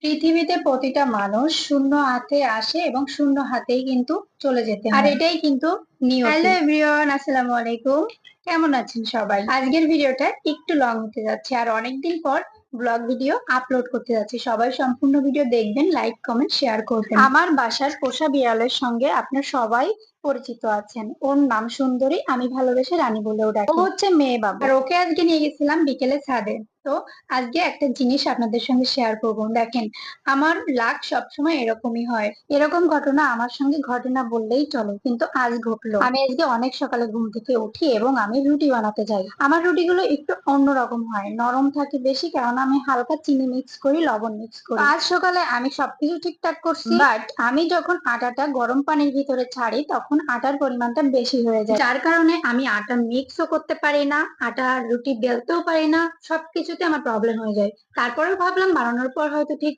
পৃথিবীতে প্রতিটা মানুষ শূন্য হাতে আসে এবং শূন্য হাতেই কিন্তু চলে যেতে হয়। আর এটাই কিন্তু নিয়তি। হ্যালো এভরিওয়ান, আসসালামু আলাইকুম। কেমন আছেন সবাই? আজকের ভিডিওটা একটু লং হতে যাচ্ছে, আর অনেকদিন পর ব্লগ ভিডিও আপলোড করতে যাচ্ছি। সবাই সম্পূর্ণ ভিডিও দেখবেন, লাইক কমেন্ট শেয়ার করবেন। আমার বাসার পোষা বিড়ালের সঙ্গে আপনার সবাই পরিচিত আছেন। ওর নাম সুন্দরী, আমি ভালোবেসে রানী বলেও ডাকি। ও হচ্ছে মেয়ে বাবু, আর ওকে আজকে নিয়ে গেছিলাম বিকেলে ছাদে। তো আজকে একটা জিনিস আপনাদের সঙ্গে শেয়ার করব। দেখেন, আমার লাক সবসময় এরকমই হয়। এরকম ঘটনা আমার সঙ্গে ঘটে না বললেই চলে, কিন্তু আজ ঘটলো। আমি আজকে অনেক সকালে ঘুম থেকে উঠি এবং আমি রুটি বানাতে যাই। আমার রুটিগুলো একটু অন্যরকম হয়, নরম থাকে বেশি, কারণ আমি হালকা চিনি মিক্স করি, লবণ মিক্স করি। আজ সকালে আমি সবকিছু ঠিকঠাক করছি, বাট আমি যখন আটাটা গরম পানির ভিতরে ছাড়ি তখন আটার পরিমাণটা বেশি হয়ে যায়, যার কারণে আমি আটা মিক্সও করতে পারি না, আটা রুটি বেলতেও পারি না, সবকিছুতে আমার প্রবলেম হয়ে যায়। তারপরেও ভাবলাম বানানোর পর হয়তো ঠিক